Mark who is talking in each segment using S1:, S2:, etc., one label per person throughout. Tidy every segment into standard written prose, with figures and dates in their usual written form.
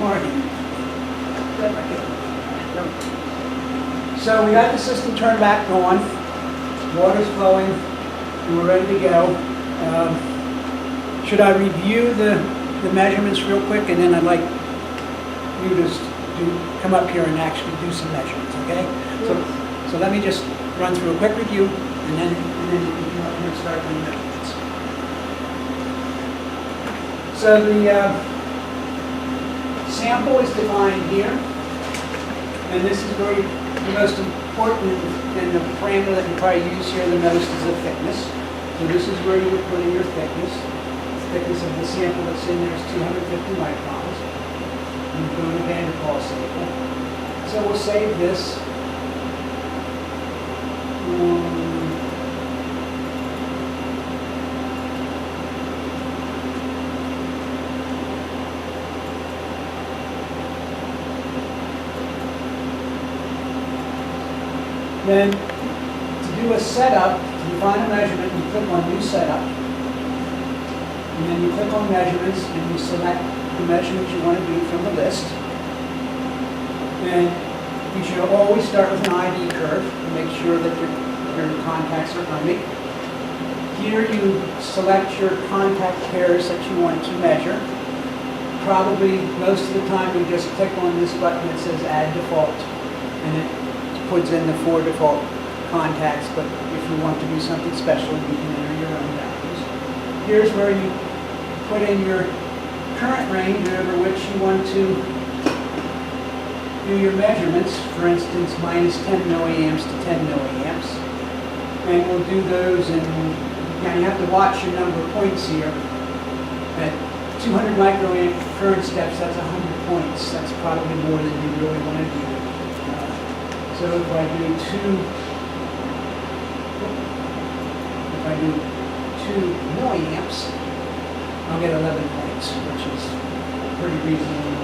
S1: morning. So we got the system turned back on, water's flowing, and we're ready to go. Should I review the measurements real quick, and then I'd like you to come up here and actually do some measurements, okay? So let me just run through a quick review, and then you can come up here and start doing measurements. So the sample is defined here, and this is where the most important, and the parameter that you probably use here the most is the thickness. So this is where you would put in your thickness. The thickness of the sample that's in there is 250 microns. And you're doing a Van der Waals sample. So we'll save this. Then, to do a setup, to define a measurement, you click on New Setup. And then you click on Measurements, and you select the measurements you want to do from the list. And you should always start with an ID curve to make sure that your contacts are humming. Here you select your contact pairs that you want to measure. Probably most of the time you just click on this button that says Add Default, and it puts in the 4 default contacts, but if you want to do something special, you can enter your own values. Here's where you put in your current range over which you want to do your measurements. For instance, minus 10 milliamps to 10 milliamps. And we'll do those, and now you have to watch your number of points here. At 200 microamp current steps, that's 100 points. That's probably more than you really want to do. So if I do 2 milliamps, I'll get 11 points, which is pretty reasonable.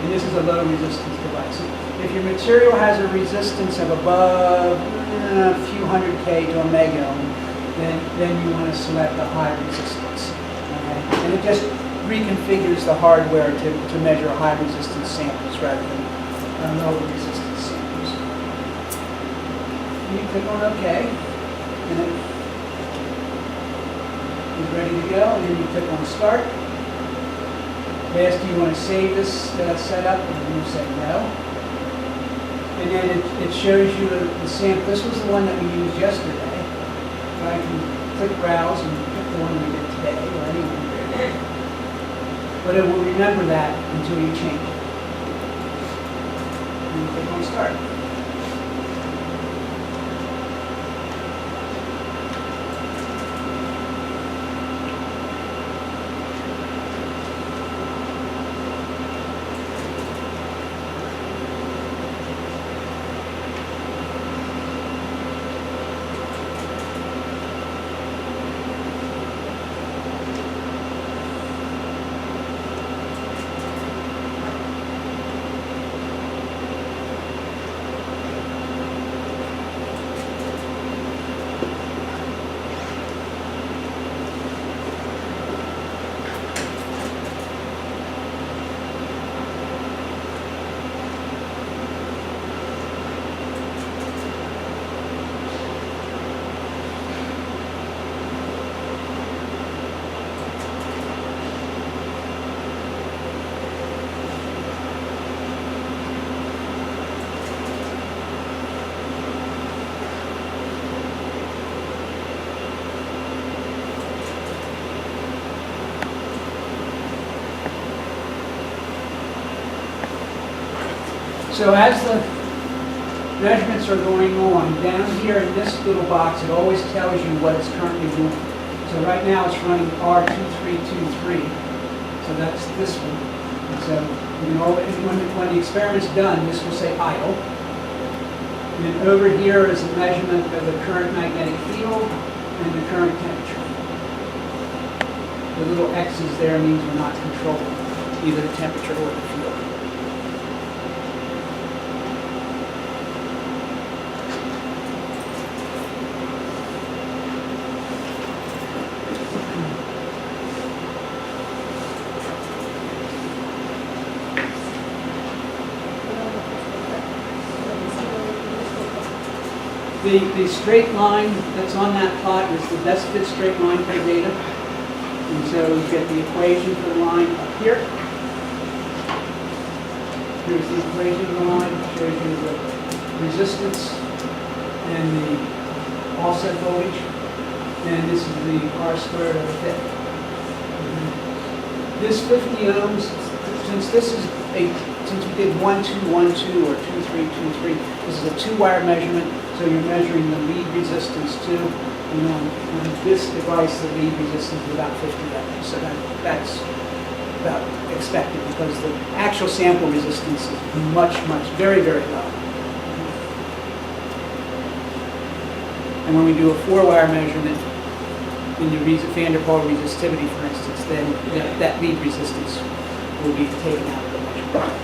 S1: And this is a low resistance device. If your material has a resistance of above a few hundred K to a mega ohm, then you want to select a high resistance. Okay? And it just reconfigures the hardware to measure high resistance samples rather than low resistance. You click on OK, and it is ready to go, and then you click on Start. They ask you want to save this setup, and you say no. And then it shows you the sample. This was the one that we used yesterday. So I can click Browse and pick the one we did today, or any one. But it will remember that until you change it. And you click on Start. So as the measurements are going on, down here in this little box, it always tells you what it's currently doing. So right now it's running R2323. So that's this one. And so when the experiment's done, this will say idle. And then over here is a measurement of the current magnetic field and the current temperature. The little X's there means we're not controlling either the temperature or the field. The straight line that's on that plot is the best fit straight line for the data. And so you get the equation for the line up here. Here's the equation of the line, shows you the resistance and the offset voltage. And this is the R squared of the fit. This 50 ohms, since we did 1, 2, 1, 2, or 2, 3, 2, 3, this is a two-wire measurement, so you're measuring the lead resistance too. And on this device, the lead resistance is about 50 ohms, so that's about expected because the actual sample resistance is very, very low. And when we do a 4-wire measurement, in the van der Waals resistivity, for instance, then that lead resistance will be taken out of the measurement.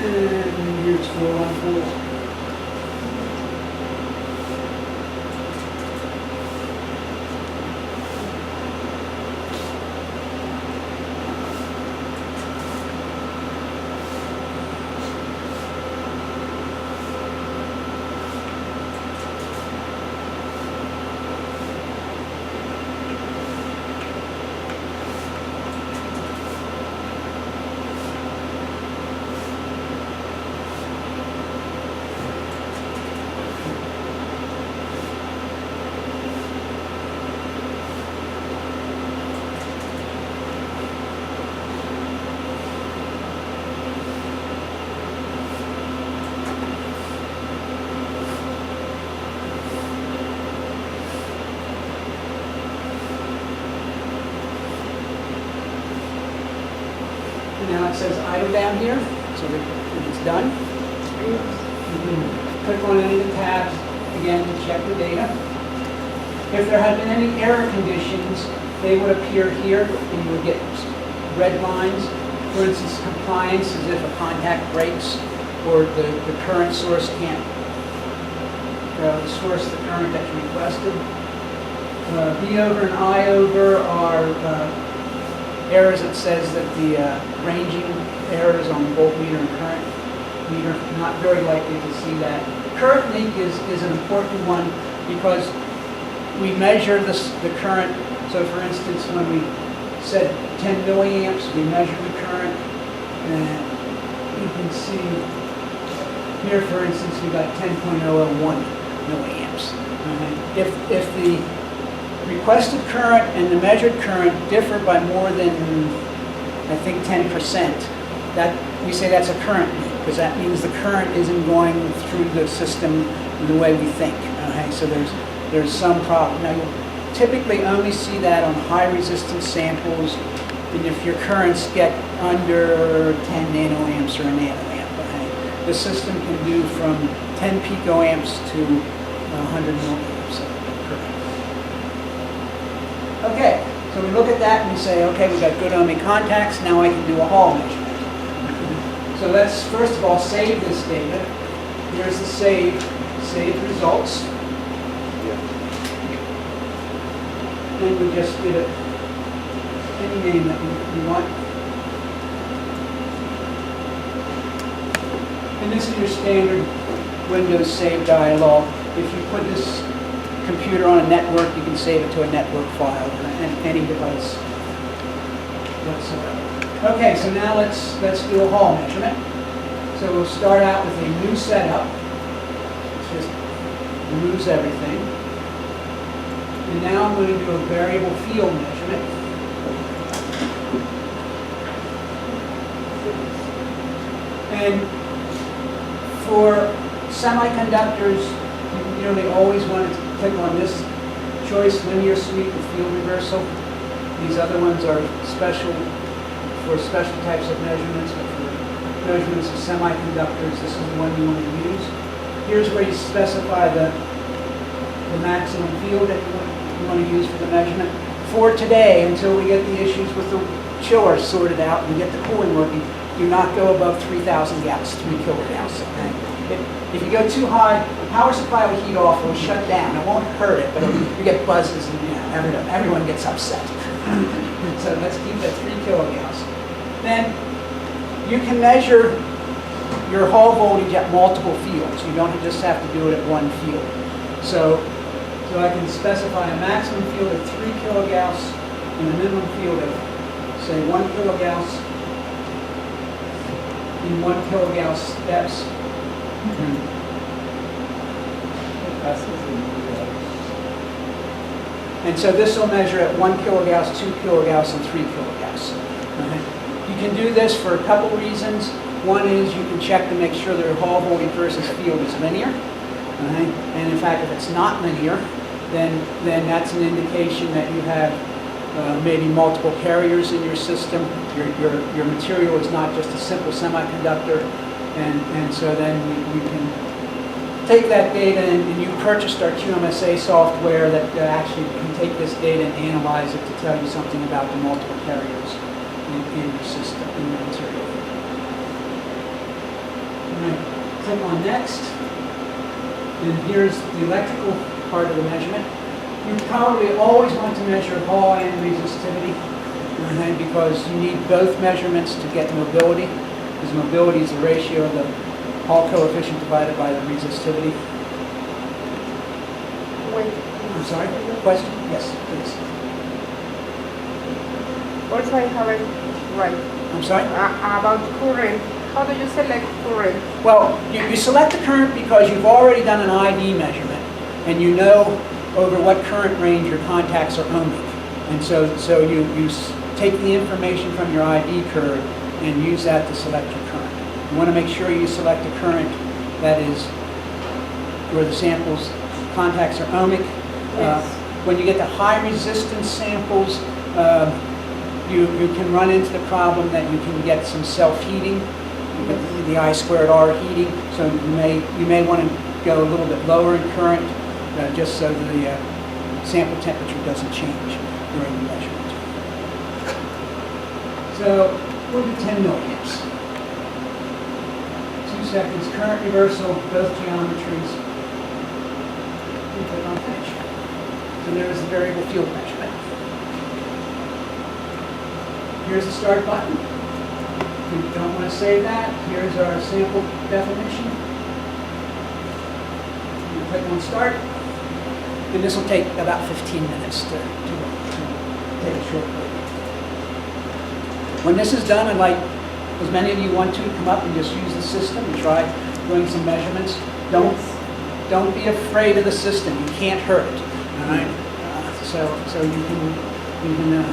S1: And here's 414. Now it says idle down here, so that it's done. You can click on any of the tabs again to check the data. If there had been any error conditions, they would appear here, and you would get red lines. For instance, compliance is if a contact breaks or the current source can't source the current that's requested. V over and I over are errors that says that the ranging errors on the voltmeter and current meter, not very likely to see that. Current leak is an important one because we measure the current. So for instance, when we said 10 milliamps, we measured the current, and you can see here, for instance, we got 10.001 milliamps. If the requested current and the measured current differ by more than, I think, 10%, that we say that's a current leak, because that means the current isn't going through the system the way we think. Okay, so there's some problem. Now, you'll typically only see that on high resistance samples, and if your currents get under 10 nanoamps or a nanoamp. Okay, the system can do from 10 picoamps to 100 milliamps of current. Okay, so we look at that and we say, okay, we've got good ohmic contacts, now I can do a Hall measurement. So let's first of all save this data. Here's the saved results. And we just give it any name that we want. And this is your standard Windows save dialog. If you put this computer on a network, you can save it to a network file or any device whatsoever. Okay, so now let's do a Hall measurement. So we'll start out with a new setup. It just removes everything. And now I'm going to do a variable field measurement. And for semiconductors, you nearly always want to click on this choice, linear sweep with field reversal. These other ones are special for special types of measurements, but for measurements of semiconductors, this is the one you want to use. Here's where you specify the maximum field that you want to use for the measurement. For today, until we get the issues with the chiller sorted out and get the cooling working, do not go above 3,000 gauss, 3 kilogauss. Okay? If you go too high, the power supply will heat off, it will shut down. It won't hurt it, but you get buzzes and everyone gets upset. So let's keep it 3 kilogauss. Then you can measure your Hall voltage at multiple fields. You don't just have to do it at one field. So I can specify a maximum field of 3 kilogauss and a minimum field of, say, 1 kilogauss in 1 kilogauss steps. And so this will measure at 1 kilogauss, 2 kilogauss, and 3 kilogauss. You can do this for a couple reasons. One is you can check to make sure that your Hall voltage versus field is linear. And in fact, if it's not linear, then that's an indication that you have maybe multiple carriers in your system. Your material is not just a simple semiconductor. And so then we can take that data, and you purchased our QMSA software that actually can take this data and analyze it to tell you something about the multiple carriers in your system, in your material. All right, click on next. And here's the electrical part of the measurement. You probably always want to measure Hall and resistivity, because you need both measurements to get mobility, because mobility is the ratio of the Hall coefficient divided by the resistivity.
S2: Wait.
S1: I'm sorry? Question? Yes, please.
S2: Also, I haven't right.
S1: I'm sorry?
S2: About current. How do you select current?
S1: Well, you select the current because you've already done an ID measurement, and you know over what current range your contacts are ohmic. And so you take the information from your ID curve and use that to select your current. You want to make sure you select a current that is where the samples, contacts are ohmic.
S2: Yes.
S1: When you get the high resistance samples, you can run into the problem that you can get some self-heating, the I²R heating. So you may want to go a little bit lower in current, just so the sample temperature doesn't change during the measurement. So we'll do 10 milliamps. 2 seconds, current reversal, both geometries. And click on finish. So there's the variable field measurement. Here's the start button. If you don't want to save that, here's our sample definition. You click on start. And this will take about 15 minutes to take a short break. When this is done, I'd like as many of you want to come up and just use the system and try doing some measurements. Don't be afraid of the system. You can't hurt it. All right. So you can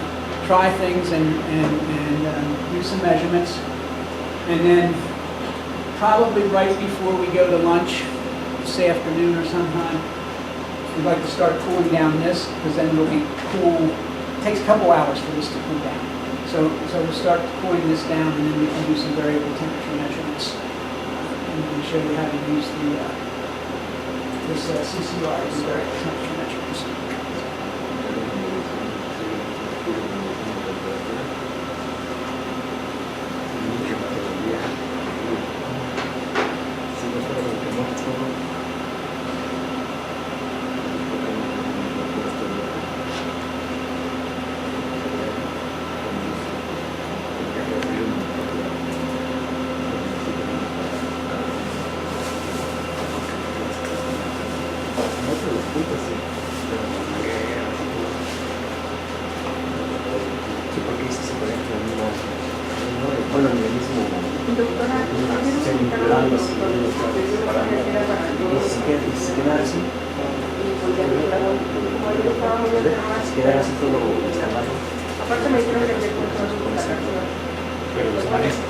S1: try things and do some measurements, and then probably right before we go to lunch, this afternoon or sometime, we'd like to start cooling down this, because then it'll be cool. It takes a couple hours for this to cool down. So we'll start cooling this down, and then we can do some variable temperature measurements. And we can show you how to use this CCR as variable temperature measurements.
S3: bueno, en el mismo.
S2: Doctora, quiero invitar a un doctor que yo no sabía que era para
S3: Y si queda así,
S2: y volví a empezar. Como yo estaba muy enferma,
S3: si queda así todo escapado.
S2: aparte me dijeron que había encontrado su instalación.
S4: Pero los manes